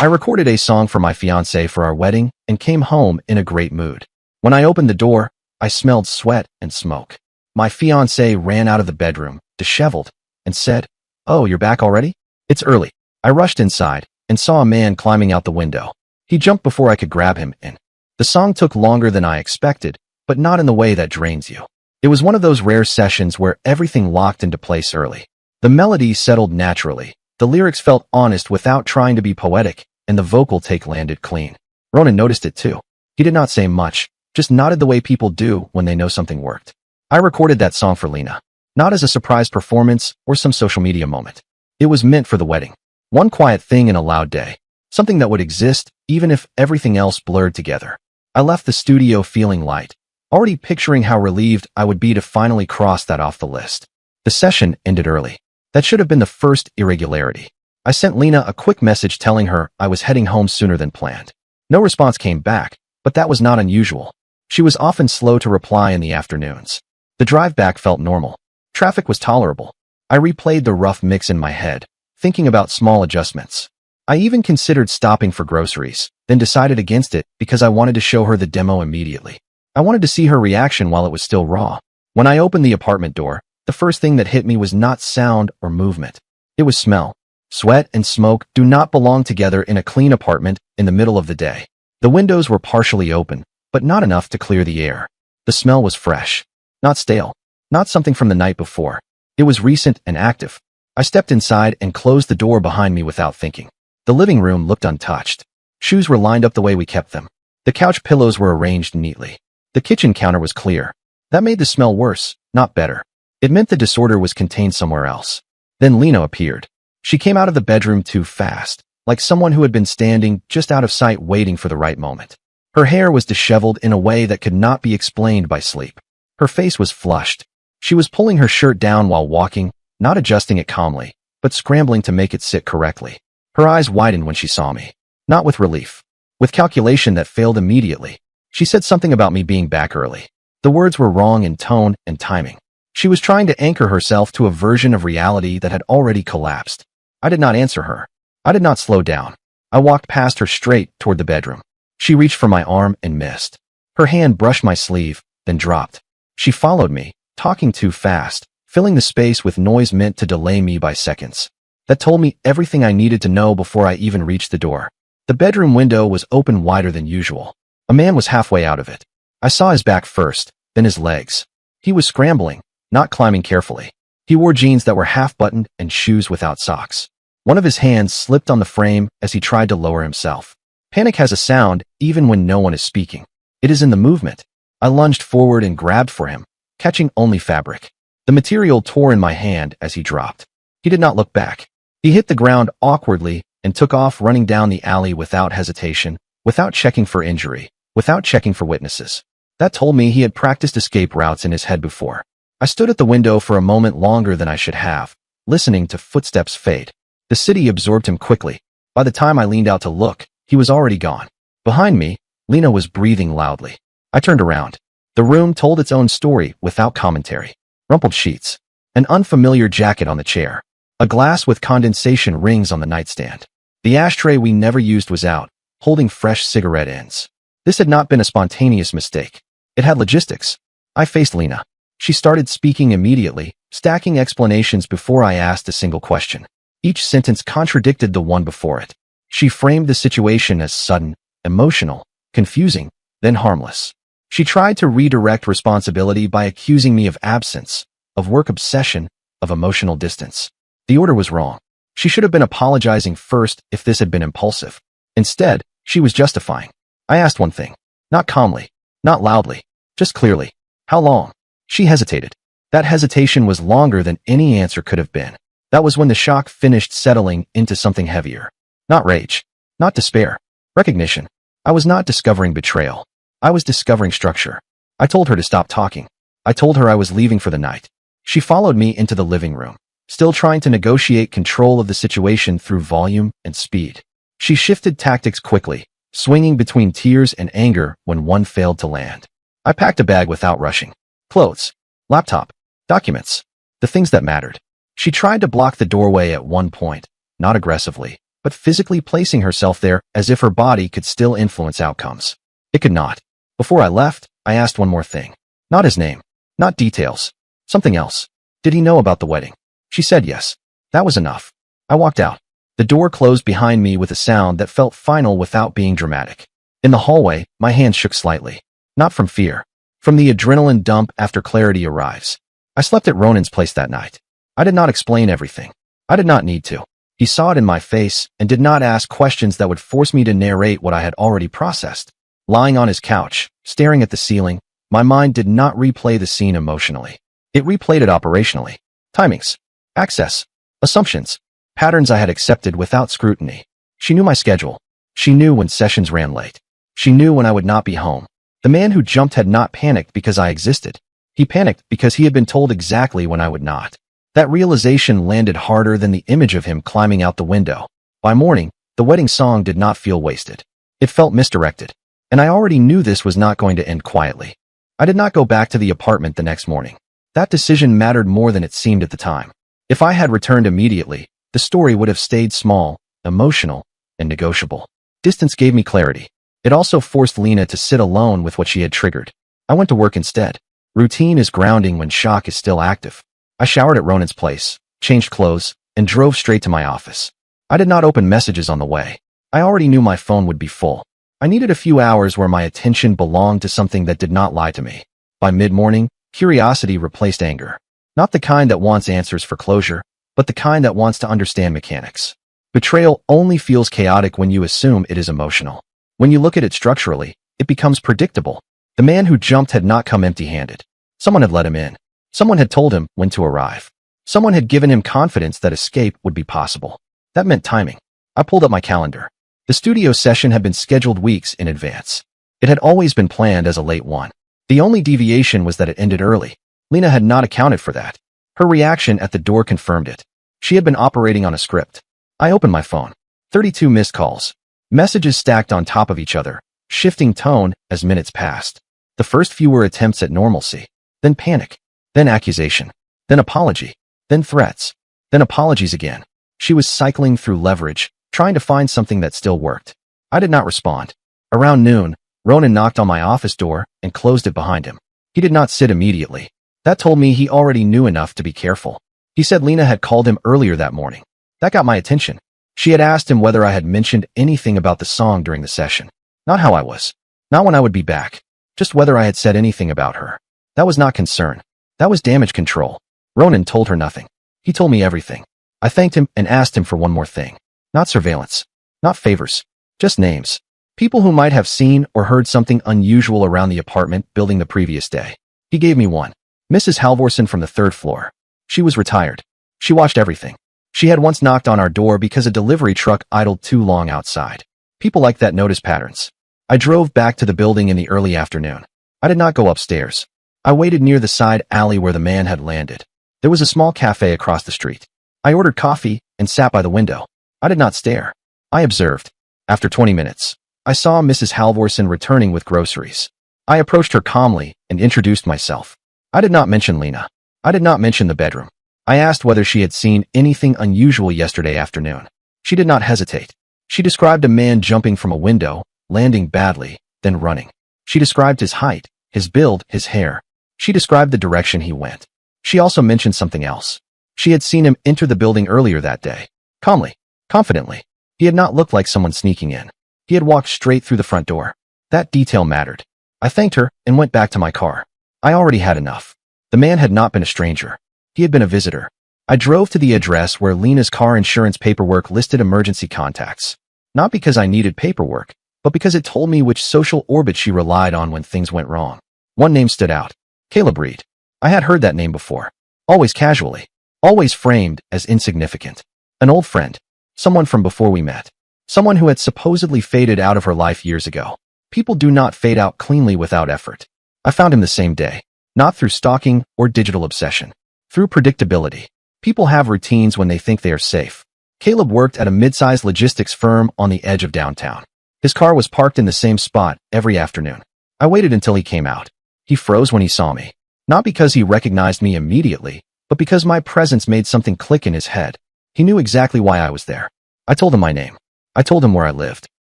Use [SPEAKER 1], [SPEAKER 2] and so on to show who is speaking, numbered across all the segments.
[SPEAKER 1] I recorded a song for my fiancée for our wedding and came home in a great mood. When I opened the door, I smelled sweat and smoke. My fiancée ran out of the bedroom, disheveled, and said, "Oh, you're back already? It's early." I rushed inside and saw a man climbing out the window. He jumped before I could grab him in. The song took longer than I expected, but not in the way that drains you. It was one of those rare sessions where everything locked into place early. The melody settled naturally. The lyrics felt honest without trying to be poetic, and the vocal take landed clean. Ronan noticed it too. He did not say much, just nodded the way people do when they know something worked. I recorded that song for Lena, not as a surprise performance or some social media moment. It was meant for the wedding. One quiet thing in a loud day. Something that would exist even if everything else blurred together. I left the studio feeling light, already picturing how relieved I would be to finally cross that off the list. The session ended early. That should have been the first irregularity. I sent Lena a quick message telling her I was heading home sooner than planned. No response came back, but that was not unusual. She was often slow to reply in the afternoons. The drive back felt normal. Traffic was tolerable. I replayed the rough mix in my head, thinking about small adjustments. I even considered stopping for groceries, then decided against it because I wanted to show her the demo immediately. I wanted to see her reaction while it was still raw. When I opened the apartment door, the first thing that hit me was not sound or movement. It was smell. Sweat and smoke do not belong together in a clean apartment in the middle of the day. The windows were partially open, but not enough to clear the air. The smell was fresh, not stale, not something from the night before. It was recent and active. I stepped inside and closed the door behind me without thinking. The living room looked untouched. Shoes were lined up the way we kept them. The couch pillows were arranged neatly. The kitchen counter was clear. That made the smell worse, not better. It meant the disorder was contained somewhere else. Then Lena appeared. She came out of the bedroom too fast, like someone who had been standing just out of sight waiting for the right moment. Her hair was disheveled in a way that could not be explained by sleep. Her face was flushed. She was pulling her shirt down while walking, not adjusting it calmly, but scrambling to make it sit correctly. Her eyes widened when she saw me. Not with relief. With calculation that failed immediately. She said something about me being back early. The words were wrong in tone and timing. She was trying to anchor herself to a version of reality that had already collapsed. I did not answer her. I did not slow down. I walked past her straight toward the bedroom. She reached for my arm and missed. Her hand brushed my sleeve, then dropped. She followed me, talking too fast, filling the space with noise meant to delay me by seconds. That told me everything I needed to know before I even reached the door. The bedroom window was open wider than usual. A man was halfway out of it. I saw his back first, then his legs. He was scrambling, not climbing carefully. He wore jeans that were half-buttoned and shoes without socks. One of his hands slipped on the frame as he tried to lower himself. Panic has a sound even when no one is speaking. It is in the movement. I lunged forward and grabbed for him, catching only fabric. The material tore in my hand as he dropped. He did not look back. He hit the ground awkwardly and took off running down the alley without hesitation, without checking for injury, without checking for witnesses. That told me he had practiced escape routes in his head before. I stood at the window for a moment longer than I should have, listening to footsteps fade. The city absorbed him quickly. By the time I leaned out to look, he was already gone. Behind me, Lena was breathing loudly. I turned around. The room told its own story without commentary. Rumpled sheets. An unfamiliar jacket on the chair. A glass with condensation rings on the nightstand. The ashtray we never used was out, holding fresh cigarette ends. This had not been a spontaneous mistake. It had logistics. I faced Lena. She started speaking immediately, stacking explanations before I asked a single question. Each sentence contradicted the one before it. She framed the situation as sudden, emotional, confusing, then harmless. She tried to redirect responsibility by accusing me of absence, of work obsession, of emotional distance. The order was wrong. She should have been apologizing first if this had been impulsive. Instead, she was justifying. I asked one thing. Not calmly, not loudly, just clearly. How long? She hesitated. That hesitation was longer than any answer could have been. That was when the shock finished settling into something heavier. Not rage. Not despair. Recognition. I was not discovering betrayal. I was discovering structure. I told her to stop talking. I told her I was leaving for the night. She followed me into the living room, still trying to negotiate control of the situation through volume and speed. She shifted tactics quickly, swinging between tears and anger when one failed to land. I packed a bag without rushing. Clothes, laptop, documents, the things that mattered. She tried to block the doorway at one point, not aggressively, but physically placing herself there as if her body could still influence outcomes. It could not. Before I left, I asked one more thing. Not his name. Not details. Something else. Did he know about the wedding? She said yes. That was enough. I walked out. The door closed behind me with a sound that felt final without being dramatic. In the hallway, my hands shook slightly. Not from fear. From the adrenaline dump after clarity arrives. I slept at Ronan's place that night. I did not explain everything. I did not need to. He saw it in my face and did not ask questions that would force me to narrate what I had already processed. Lying on his couch, staring at the ceiling, my mind did not replay the scene emotionally. It replayed it operationally. Timings. Access. Assumptions. Patterns I had accepted without scrutiny. She knew my schedule. She knew when sessions ran late. She knew when I would not be home. The man who jumped had not panicked because I existed. He panicked because he had been told exactly when I would not. That realization landed harder than the image of him climbing out the window. By morning, the wedding song did not feel wasted. It felt misdirected. And I already knew this was not going to end quietly. I did not go back to the apartment the next morning. That decision mattered more than it seemed at the time. If I had returned immediately, the story would have stayed small, emotional, and negotiable. Distance gave me clarity. It also forced Lena to sit alone with what she had triggered. I went to work instead. Routine is grounding when shock is still active. I showered at Ronan's place, changed clothes, and drove straight to my office. I did not open messages on the way. I already knew my phone would be full. I needed a few hours where my attention belonged to something that did not lie to me. By mid-morning, curiosity replaced anger. Not the kind that wants answers for closure, but the kind that wants to understand mechanics. Betrayal only feels chaotic when you assume it is emotional. When you look at it structurally, it becomes predictable. The man who jumped had not come empty-handed. Someone had let him in. Someone had told him when to arrive. Someone had given him confidence that escape would be possible. That meant timing. I pulled up my calendar. The studio session had been scheduled weeks in advance. It had always been planned as a late one. The only deviation was that it ended early. Lena had not accounted for that. Her reaction at the door confirmed it. She had been operating on a script. I opened my phone. 32 missed calls. Messages stacked on top of each other, shifting tone as minutes passed. The first few were attempts at normalcy, then panic, then accusation, then apology, then threats, then apologies again. She was cycling through leverage, trying to find something that still worked. I did not respond. Around noon, Ronan knocked on my office door and closed it behind him. He did not sit immediately. That told me he already knew enough to be careful. He said Lena had called him earlier that morning. That got my attention. She had asked him whether I had mentioned anything about the song during the session. Not how I was. Not when I would be back. Just whether I had said anything about her. That was not concern. That was damage control. Ronan told her nothing. He told me everything. I thanked him and asked him for one more thing. Not surveillance. Not favors. Just names. People who might have seen or heard something unusual around the apartment building the previous day. He gave me one. Mrs. Halvorson from the 3rd floor. She was retired. She watched everything. She had once knocked on our door because a delivery truck idled too long outside. People like that notice patterns. I drove back to the building in the early afternoon. I did not go upstairs. I waited near the side alley where the man had landed. There was a small cafe across the street. I ordered coffee and sat by the window. I did not stare. I observed. After 20 minutes, I saw Mrs. Halvorson returning with groceries. I approached her calmly and introduced myself. I did not mention Lena. I did not mention the bedroom. I asked whether she had seen anything unusual yesterday afternoon. She did not hesitate. She described a man jumping from a window, landing badly, then running. She described his height, his build, his hair. She described the direction he went. She also mentioned something else. She had seen him enter the building earlier that day. Calmly, confidently. He had not looked like someone sneaking in. He had walked straight through the front door. That detail mattered. I thanked her and went back to my car. I already had enough. The man had not been a stranger. He had been a visitor. I drove to the address where Lena's car insurance paperwork listed emergency contacts. Not because I needed paperwork, but because it told me which social orbit she relied on when things went wrong. One name stood out. Caleb Reed. I had heard that name before. Always casually. Always framed as insignificant. An old friend. Someone from before we met. Someone who had supposedly faded out of her life years ago. People do not fade out cleanly without effort. I found him the same day. Not through stalking or digital obsession. Through predictability. People have routines when they think they are safe. Caleb worked at a mid-sized logistics firm on the edge of downtown. His car was parked in the same spot every afternoon. I waited until he came out. He froze when he saw me. Not because he recognized me immediately, but because my presence made something click in his head. He knew exactly why I was there. I told him my name. I told him where I lived.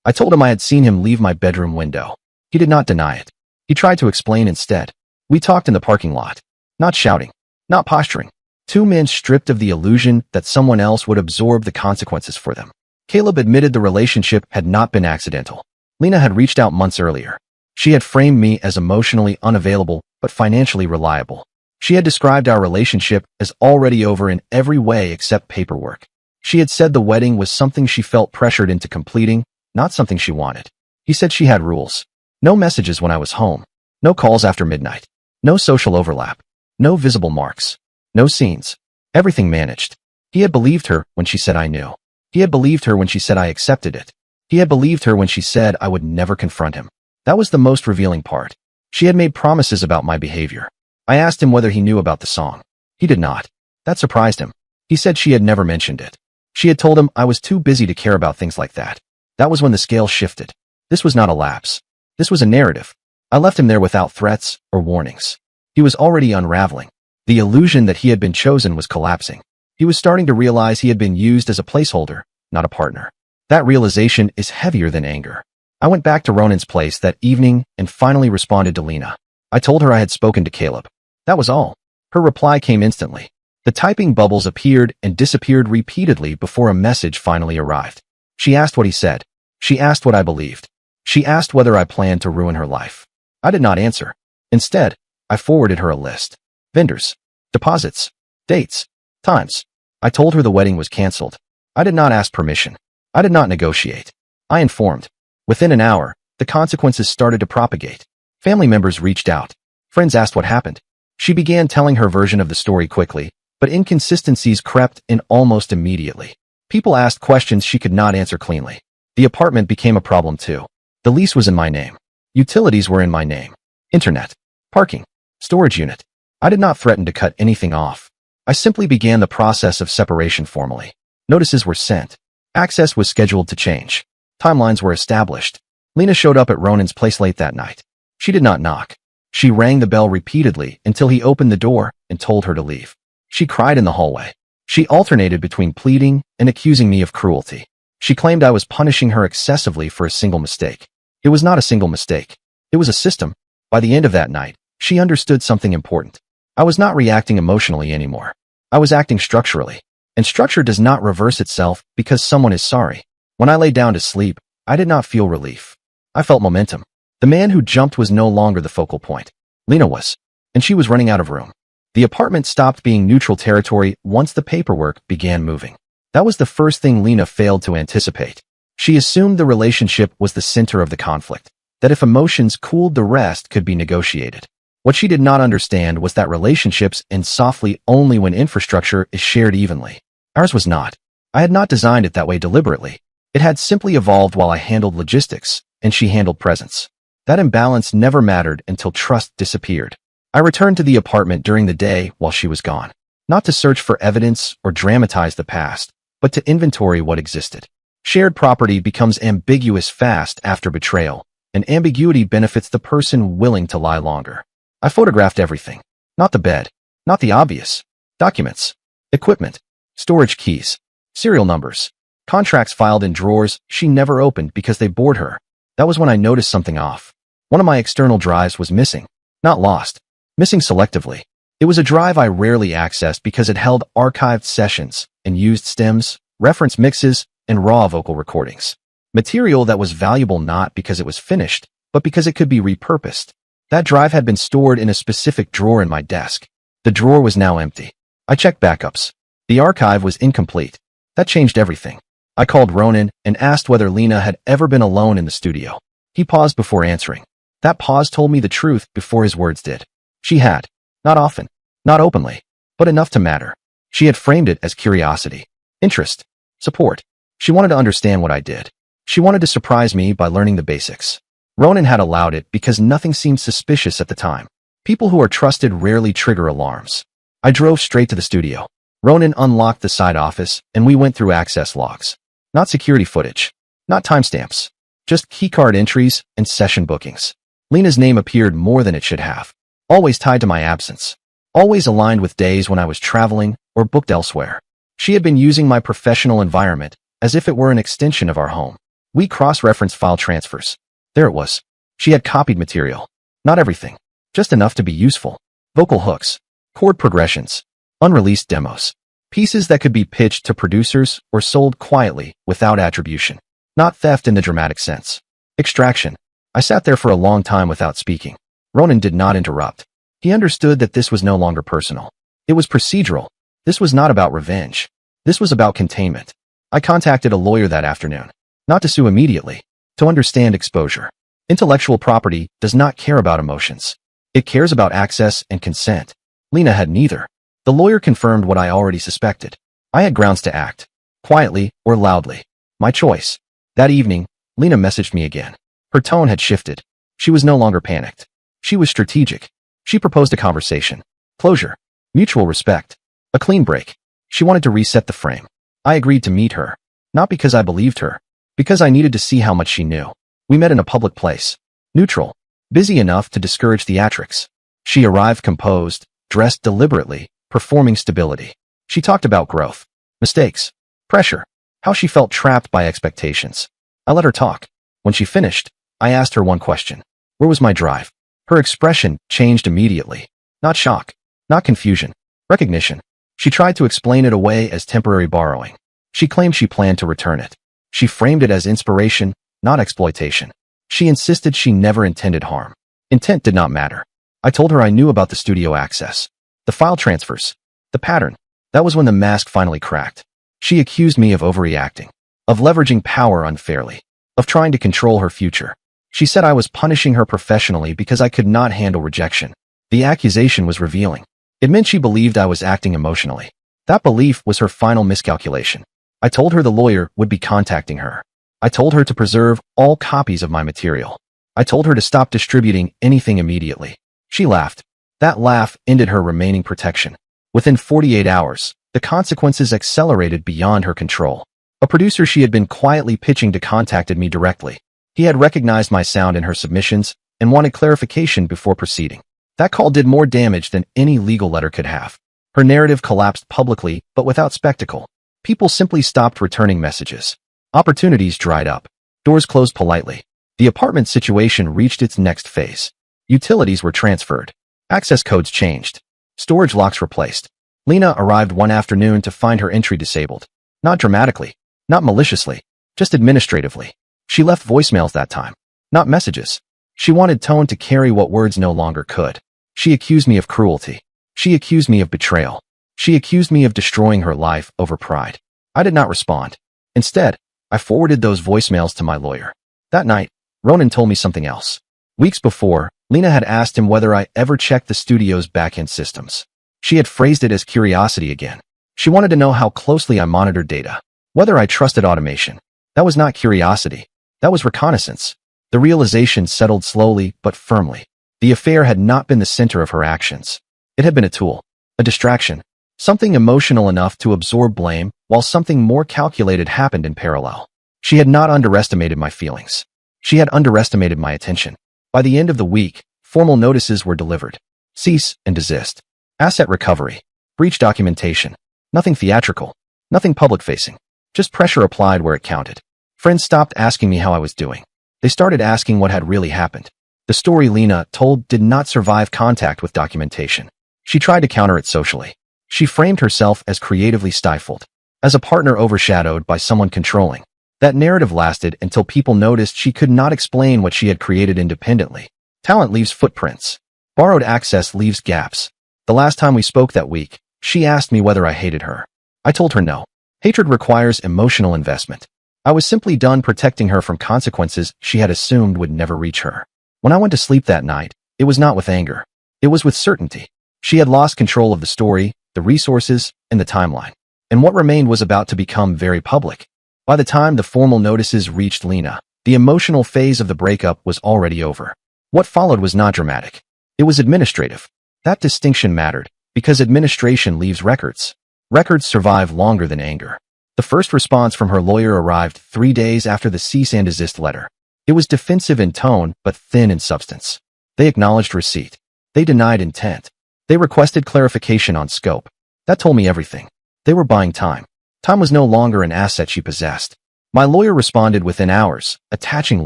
[SPEAKER 1] I told him I had seen him leave my bedroom window. He did not deny it. He tried to explain instead. We talked in the parking lot. Not shouting. Not posturing. Two men stripped of the illusion that someone else would absorb the consequences for them. Caleb admitted the relationship had not been accidental. Lena had reached out months earlier. She had framed me as emotionally unavailable but financially reliable. She had described our relationship as already over in every way except paperwork. She had said the wedding was something she felt pressured into completing, not something she wanted. He said she had rules. No messages when I was home. No calls after midnight. No social overlap. No visible marks. No scenes. Everything managed. He had believed her when she said I knew. He had believed her when she said I accepted it. He had believed her when she said I would never confront him. That was the most revealing part. She had made promises about my behavior. I asked him whether he knew about the song. He did not. That surprised him. He said she had never mentioned it. She had told him I was too busy to care about things like that. That was when the scale shifted. This was not a lapse. This was a narrative. I left him there without threats or warnings. He was already unraveling. The illusion that he had been chosen was collapsing. He was starting to realize he had been used as a placeholder, not a partner. That realization is heavier than anger. I went back to Ronan's place that evening and finally responded to Lena. I told her I had spoken to Caleb. That was all. Her reply came instantly. The typing bubbles appeared and disappeared repeatedly before a message finally arrived. She asked what he said. She asked what I believed. She asked whether I planned to ruin her life. I did not answer. Instead, I forwarded her a list. Vendors. Deposits. Dates. Times. I told her the wedding was canceled. I did not ask permission. I did not negotiate. I informed. Within an hour, the consequences started to propagate. Family members reached out. Friends asked what happened. She began telling her version of the story quickly, but inconsistencies crept in almost immediately. People asked questions she could not answer cleanly. The apartment became a problem too. The lease was in my name. Utilities were in my name. Internet. Parking. Storage unit. I did not threaten to cut anything off. I simply began the process of separation formally. Notices were sent. Access was scheduled to change. Timelines were established. Lena showed up at Ronan's place late that night. She did not knock. She rang the bell repeatedly until he opened the door and told her to leave. She cried in the hallway. She alternated between pleading and accusing me of cruelty. She claimed I was punishing her excessively for a single mistake. It was not a single mistake. It was a system. By the end of that night, she understood something important. I was not reacting emotionally anymore. I was acting structurally. And structure does not reverse itself because someone is sorry. When I lay down to sleep, I did not feel relief. I felt momentum. The man who jumped was no longer the focal point. Lena was. And she was running out of room. The apartment stopped being neutral territory once the paperwork began moving. That was the first thing Lena failed to anticipate. She assumed the relationship was the center of the conflict, that if emotions cooled, the rest could be negotiated. What she did not understand was that relationships end softly only when infrastructure is shared evenly. Ours was not. I had not designed it that way deliberately. It had simply evolved while I handled logistics, and she handled presence. That imbalance never mattered until trust disappeared. I returned to the apartment during the day while she was gone, not to search for evidence or dramatize the past, but to inventory what existed. Shared property becomes ambiguous fast after betrayal, and ambiguity benefits the person willing to lie longer. I photographed everything. Not the bed. Not the obvious. Documents. Equipment. Storage keys. Serial numbers. Contracts filed in drawers she never opened because they bored her. That was when I noticed something off. One of my external drives was missing. Not lost. Missing selectively. It was a drive I rarely accessed because it held archived sessions and used stems, reference mixes, and raw vocal recordings. Material that was valuable not because it was finished, but because it could be repurposed. That drive had been stored in a specific drawer in my desk. The drawer was now empty. I checked backups. The archive was incomplete. That changed everything. I called Ronan and asked whether Lena had ever been alone in the studio. He paused before answering. That pause told me the truth before his words did. She had. Not often. Not openly. But enough to matter. She had framed it as curiosity. Interest. Support. She wanted to understand what I did. She wanted to surprise me by learning the basics. Ronan had allowed it because nothing seemed suspicious at the time. People who are trusted rarely trigger alarms. I drove straight to the studio. Ronan unlocked the side office, and we went through access logs. Not security footage. Not timestamps. Just keycard entries and session bookings. Lena's name appeared more than it should have. Always tied to my absence. Always aligned with days when I was traveling or booked elsewhere. She had been using my professional environment, as if it were an extension of our home. We cross-referenced file transfers. There it was. She had copied material. Not everything. Just enough to be useful. Vocal hooks. Chord progressions. Unreleased demos. Pieces that could be pitched to producers or sold quietly without attribution. Not theft in the dramatic sense. Extraction. I sat there for a long time without speaking. Ronan did not interrupt. He understood that this was no longer personal. It was procedural. This was not about revenge. This was about containment. I contacted a lawyer that afternoon. Not to sue immediately. To understand exposure. Intellectual property does not care about emotions. It cares about access and consent. Lena had neither. The lawyer confirmed what I already suspected. I had grounds to act. Quietly or loudly. My choice. That evening, Lena messaged me again. Her tone had shifted. She was no longer panicked. She was strategic. She proposed a conversation. Closure. Mutual respect. A clean break. She wanted to reset the frame. I agreed to meet her. Not because I believed her. Because I needed to see how much she knew. We met in a public place. Neutral. Busy enough to discourage theatrics. She arrived composed, dressed deliberately, performing stability. She talked about growth. Mistakes. Pressure. How she felt trapped by expectations. I let her talk. When she finished, I asked her one question. Where was my drive? Her expression changed immediately. Not shock. Not confusion. Recognition. She tried to explain it away as temporary borrowing. She claimed she planned to return it. She framed it as inspiration, not exploitation. She insisted she never intended harm. Intent did not matter. I told her I knew about the studio access. The file transfers. The pattern. That was when the mask finally cracked. She accused me of overreacting. Of leveraging power unfairly. Of trying to control her future. She said I was punishing her professionally because I could not handle rejection. The accusation was revealing. It meant she believed I was acting emotionally. That belief was her final miscalculation. I told her the lawyer would be contacting her. I told her to preserve all copies of my material. I told her to stop distributing anything immediately. She laughed. That laugh ended her remaining protection. Within 48 hours, the consequences accelerated beyond her control. A producer she had been quietly pitching to contacted me directly. He had recognized my sound in her submissions and wanted clarification before proceeding. That call did more damage than any legal letter could have. Her narrative collapsed publicly, but without spectacle. People simply stopped returning messages. Opportunities dried up. Doors closed politely. The apartment situation reached its next phase. Utilities were transferred. Access codes changed. Storage locks replaced. Lena arrived one afternoon to find her entry disabled. Not dramatically. Not maliciously. Just administratively. She left voicemails that time. Not messages. She wanted tone to carry what words no longer could. She accused me of cruelty. She accused me of betrayal. She accused me of destroying her life over pride. I did not respond. Instead, I forwarded those voicemails to my lawyer. That night, Ronan told me something else. Weeks before, Lena had asked him whether I ever checked the studio's back-end systems. She had phrased it as curiosity again. She wanted to know how closely I monitored data. Whether I trusted automation. That was not curiosity. That was reconnaissance. The realization settled slowly but firmly. The affair had not been the center of her actions. It had been a tool. A distraction. Something emotional enough to absorb blame, while something more calculated happened in parallel. She had not underestimated my feelings. She had underestimated my attention. By the end of the week, formal notices were delivered. Cease and desist. Asset recovery. Breach documentation. Nothing theatrical. Nothing public-facing. Just pressure applied where it counted. Friends stopped asking me how I was doing. They started asking what had really happened. The story Lena told did not survive contact with documentation. She tried to counter it socially. She framed herself as creatively stifled. As a partner overshadowed by someone controlling. That narrative lasted until people noticed she could not explain what she had created independently. Talent leaves footprints. Borrowed access leaves gaps. The last time we spoke that week, she asked me whether I hated her. I told her no. Hatred requires emotional investment. I was simply done protecting her from consequences she had assumed would never reach her. When I went to sleep that night, it was not with anger. It was with certainty. She had lost control of the story, the resources, and the timeline. And what remained was about to become very public. By the time the formal notices reached Lena, the emotional phase of the breakup was already over. What followed was not dramatic. It was administrative. That distinction mattered, because administration leaves records. Records survive longer than anger. The first response from her lawyer arrived 3 days after the cease and desist letter. It was defensive in tone, but thin in substance. They acknowledged receipt. They denied intent. They requested clarification on scope. That told me everything. They were buying time. Time was no longer an asset she possessed. My lawyer responded within hours, attaching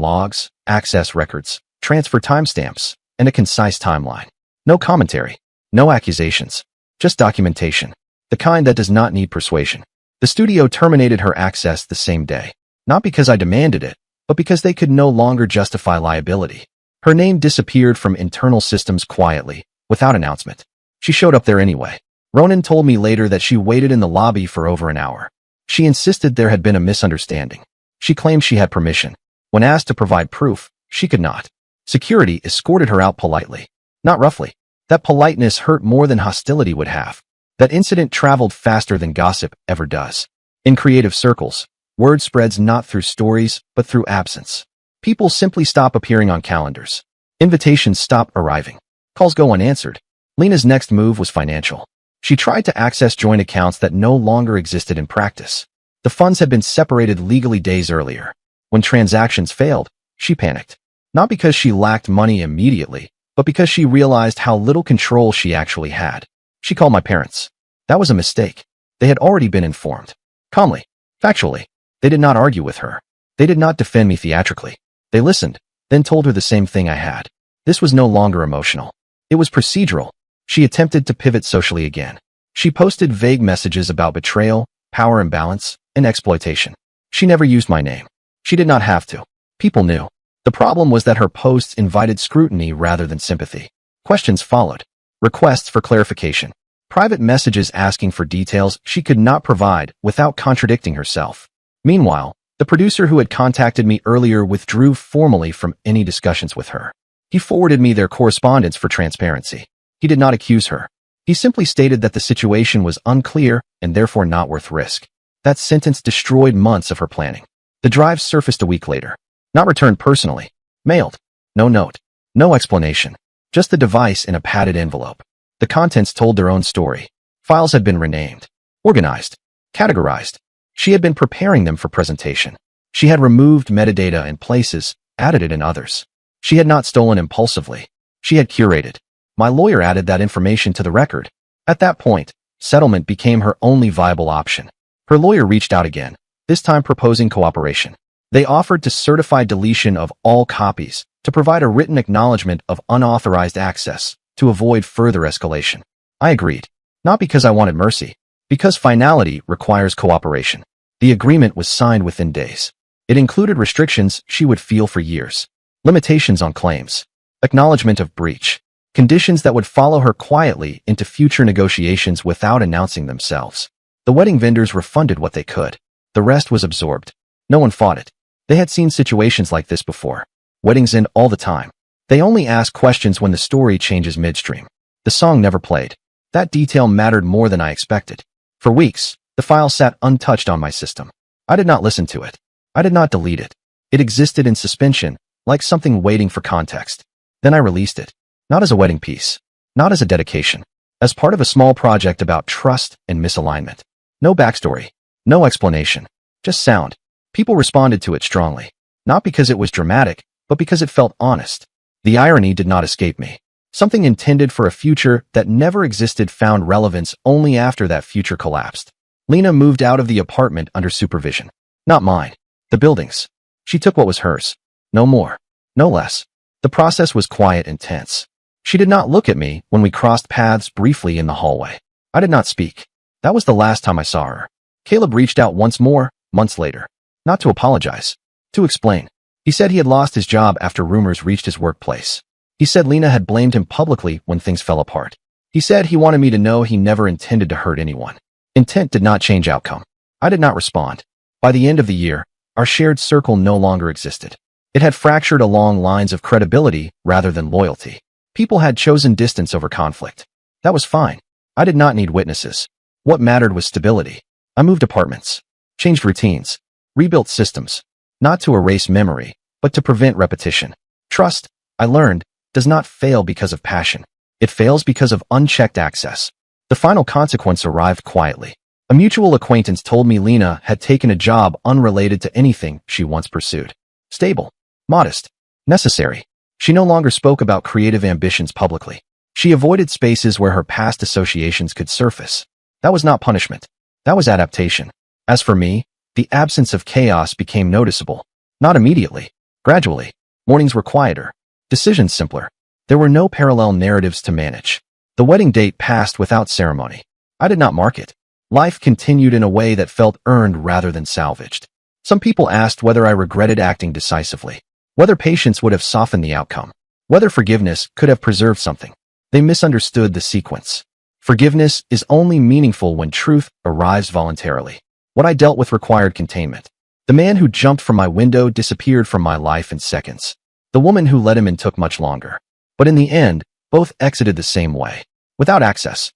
[SPEAKER 1] logs, access records, transfer timestamps, and a concise timeline. No commentary, no accusations, just documentation, the kind that does not need persuasion. The studio terminated her access the same day, not because I demanded it, but because they could no longer justify liability. Her name disappeared from internal systems quietly, without announcement. She showed up there anyway. Ronan told me later that she waited in the lobby for over an hour. She insisted there had been a misunderstanding. She claimed she had permission. When asked to provide proof, she could not. Security escorted her out politely, not roughly. That politeness hurt more than hostility would have. That incident traveled faster than gossip ever does. In creative circles, word spreads not through stories, but through absence. People simply stop appearing on calendars. Invitations stop arriving. Calls go unanswered. Lena's next move was financial. She tried to access joint accounts that no longer existed in practice. The funds had been separated legally days earlier. When transactions failed, she panicked. Not because she lacked money immediately, but because she realized how little control she actually had. She called my parents. That was a mistake. They had already been informed. Calmly, factually. They did not argue with her. They did not defend me theatrically. They listened, then told her the same thing I had. This was no longer emotional. It was procedural. She attempted to pivot socially again. She posted vague messages about betrayal, power imbalance, and exploitation. She never used my name. She did not have to. People knew. The problem was that her posts invited scrutiny rather than sympathy. Questions followed. Requests for clarification. Private messages asking for details she could not provide without contradicting herself. Meanwhile, the producer who had contacted me earlier withdrew formally from any discussions with her. He forwarded me their correspondence for transparency. He did not accuse her. He simply stated that the situation was unclear and therefore not worth risk. That sentence destroyed months of her planning. The drive surfaced a week later. Not returned personally. Mailed. No note. No explanation. Just the device in a padded envelope. The contents told their own story. Files had been renamed, organized, categorized. She had been preparing them for presentation. She had removed metadata in places, added it in others. She had not stolen impulsively. She had curated. My lawyer added that information to the record. At that point, settlement became her only viable option. Her lawyer reached out again, this time proposing cooperation. They offered to certify deletion of all copies, to provide a written acknowledgement of unauthorized access, to avoid further escalation. I agreed. Not because I wanted mercy, because finality requires cooperation. The agreement was signed within days. It included restrictions she would feel for years. Limitations on claims. Acknowledgement of breach. Conditions that would follow her quietly into future negotiations without announcing themselves. The wedding vendors refunded what they could. The rest was absorbed. No one fought it. They had seen situations like this before. Weddings end all the time. They only ask questions when the story changes midstream. The song never played. That detail mattered more than I expected. For weeks, the file sat untouched on my system. I did not listen to it. I did not delete it. It existed in suspension, like something waiting for context. Then I released it. Not as a wedding piece. Not as a dedication. As part of a small project about trust and misalignment. No backstory. No explanation. Just sound. People responded to it strongly. Not because it was dramatic, but because it felt honest. The irony did not escape me. Something intended for a future that never existed found relevance only after that future collapsed. Lena moved out of the apartment under supervision. Not mine. The building's. She took what was hers. No more. No less. The process was quiet and tense. She did not look at me when we crossed paths briefly in the hallway. I did not speak. That was the last time I saw her. Caleb reached out once more, months later. Not to apologize. To explain. He said he had lost his job after rumors reached his workplace. He said Lena had blamed him publicly when things fell apart. He said he wanted me to know he never intended to hurt anyone. Intent did not change outcome. I did not respond. By the end of the year, our shared circle no longer existed. It had fractured along lines of credibility rather than loyalty. People had chosen distance over conflict. That was fine. I did not need witnesses. What mattered was stability. I moved apartments, changed routines, rebuilt systems, not to erase memory, but to prevent repetition. Trust, I learned, does not fail because of passion. It fails because of unchecked access. The final consequence arrived quietly. A mutual acquaintance told me Lena had taken a job unrelated to anything she once pursued. Stable, modest, necessary. She no longer spoke about creative ambitions publicly. She avoided spaces where her past associations could surface. That was not punishment. That was adaptation. As for me, the absence of chaos became noticeable. Not immediately. Gradually. Mornings were quieter. Decisions simpler. There were no parallel narratives to manage. The wedding date passed without ceremony. I did not mark it. Life continued in a way that felt earned rather than salvaged. Some people asked whether I regretted acting decisively, whether patience would have softened the outcome, whether forgiveness could have preserved something. They misunderstood the sequence. Forgiveness is only meaningful when truth arrives voluntarily. What I dealt with required containment. The man who jumped from my window disappeared from my life in seconds. The woman who let him in took much longer. But in the end, both exited the same way. Without access.